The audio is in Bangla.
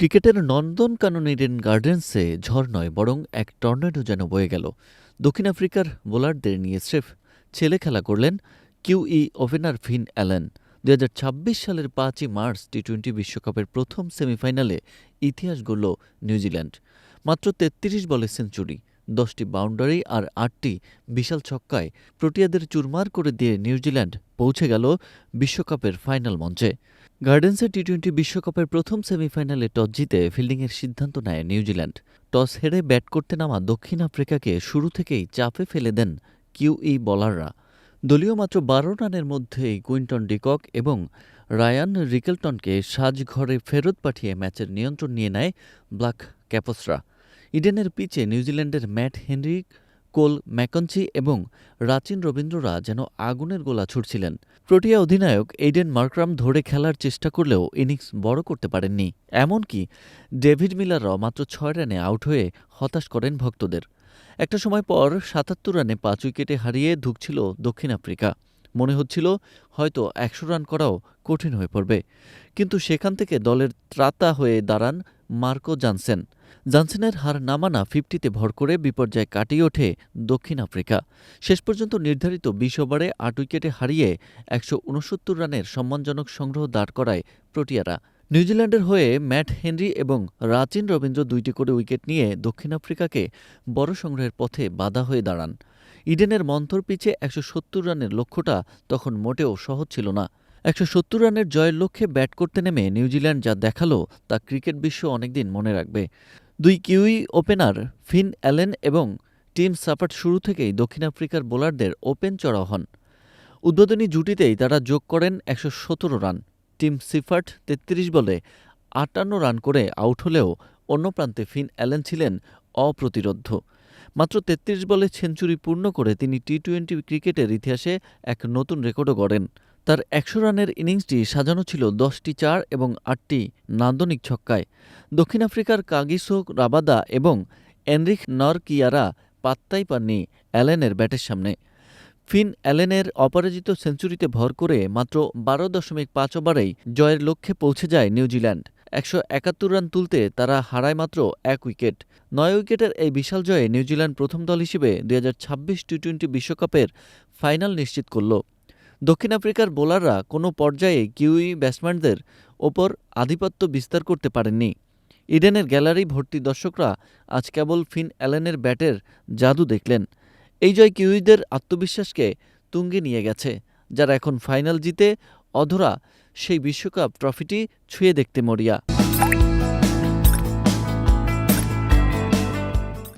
ক্রিকেটের নন্দনকানন ইডেন গার্ডেন্সে ঝড় নয় বরং এক টর্নেডো যেন বয়ে গেল। দক্ষিণ আফ্রিকার বোলারদের নিয়ে স্রেফ ছেলে খেলা করলেন কিউই ওপেনার ফিন অ্যালেন। ২০২৬ সালের ৫ই মার্চ টি-২০ বিশ্বকাপের প্রথম সেমিফাইনালে ইতিহাস গড়ল নিউজিল্যান্ড। মাত্র ৩৩ বলে সেঞ্চুরি, ১০টি বাউন্ডারি আর ৮টি বিশাল ছক্কায় প্রোটিয়াদের চুরমার করে দিয়ে নিউজিল্যান্ড পৌঁছে গেল বিশ্বকাপের ফাইনাল মঞ্চে। গার্ডেন্সে টি-২০ বিশ্বকাপের প্রথম সেমিফাইনালে টস জিতে ফিল্ডিংয়ের সিদ্ধান্ত নেয় নিউজিল্যান্ড। টস হেরে ব্যাট করতে নামা দক্ষিণ আফ্রিকাকে শুরু থেকেই চাপে ফেলে দেন কিউই বোলাররা। দলীয় মাত্র ১২ রানের মধ্যেই কুইন্টন ডিকক এবং রায়ান রিকেলটনকে সাজঘরে ফেরত পাঠিয়ে ম্যাচের নিয়ন্ত্রণ নিয়ে নেয় ব্ল্যাক ক্যাপসরা। ইডেনের পিচে নিউজিল্যান্ডের ম্যাট হেনরি, কোল ম্যাকঞ্চি এবং রাচিন রবীন্দ্ররা যেন আগুনের গোলা ছুড়ছিলেন। প্রোটিয়া অধিনায়ক এইডেন মার্করাম ধরে খেলার চেষ্টা করলেও ইনিংস বড় করতে পারেননি। এমনকি ডেভিড মিলাররাও মাত্র ৬ রানে আউট হয়ে হতাশ করেন ভক্তদের। একটা সময় পর ৭৭ রানে ৫ উইকেটে হারিয়ে ধুঁকছিল দক্ষিণ আফ্রিকা। মনে হচ্ছিল হয়তো ১০০ রান করাও কঠিন হয়ে পড়বে। কিন্তু সেখান থেকে দলের ত্রাতা হয়ে দাঁড়ান মার্কো জানসেনের হার না মানা 50-তে ভর করে বিপর্যয় কাটিয়ে ওঠে দক্ষিণ আফ্রিকা। শেষ পর্যন্ত নির্ধারিত ২০ ওভারে ৮ উইকেটে হারিয়ে ১৬৯ রানের সম্মানজনক সংগ্রহ দাঁড় করায় প্রোটিয়ারা। নিউজিল্যান্ডের হয়ে ম্যাট হেনরি এবং রাচিন রবীন্দ্র ২টি করে উইকেট নিয়ে দক্ষিণ আফ্রিকাকে বড় সংগ্রহের পথে বাধা হয়ে দাঁড়ান। ইডেনের মন্থর পিচে ১৭০ রানের লক্ষ্যটা তখন মোটেও সহজ ছিল না। ১৭০ রানের জয়ের লক্ষ্যে ব্যাট করতে নেমে নিউজিল্যান্ড যা দেখালো তা ক্রিকেট বিশ্ব অনেকদিন মনে রাখবে। দুই কিউই ওপেনার ফিন অ্যালেন এবং টিম সাফার্ট শুরু থেকেই দক্ষিণ আফ্রিকার বোলারদের ওপেন চড়াও হন। উদ্বোধনী জুটিতেই তারা যোগ করেন ১১৭ রান। টিম সিফার্ট ৩৩ বলে ৫৮ রান করে আউট হলেও অন্য প্রান্তে ফিন অ্যালেন ছিলেন অপ্রতিরোধ্য। মাত্র ৩৩ বলে সেঞ্চুরি পূর্ণ করে তিনি টি-২০ ক্রিকেটের ইতিহাসে এক নতুন রেকর্ডও গড়েন। তার ১০০ রানের ইনিংসটি সাজানো ছিল ১০টি ৪ এবং ৮টি নান্দনিক ছক্কায়। দক্ষিণ আফ্রিকার কাগিসো রাবাদা এবং এনরিখ নরকিয়ারা পাত্তাই পাননি অ্যালেনের ব্যাটের সামনে। ফিন অ্যালেনের অপরাজিত সেঞ্চুরিতে ভর করে মাত্র ১২.৫ ওভারেই জয়ের লক্ষ্যে পৌঁছে যায় নিউজিল্যান্ড। ১৭১ রান তুলতে তারা হারায় মাত্র ১ উইকেট। ৯ উইকেটের এই বিশাল জয়ে নিউজিল্যান্ড প্রথম দল হিসেবে ২০২৬ টি-২০ বিশ্বকাপের ফাইনাল নিশ্চিত করল। দক্ষিণ আফ্রিকার বোলাররা কোনো পর্যায়ে কিউই ব্যাটসম্যানদের ওপর আধিপত্য বিস্তার করতে পারেননি। ইডেনের গ্যালারি ভর্তি দর্শকরা আজ কেবল ফিন অ্যালেনের ব্যাটের জাদু দেখলেন। এই জয় কিউইদের আত্মবিশ্বাসকে তুঙ্গে নিয়ে গেছে, যারা এখন ফাইনাল জিতে অধরা সেই বিশ্বকাপ ট্রফিটি ছুঁয়ে দেখতে মরিয়া।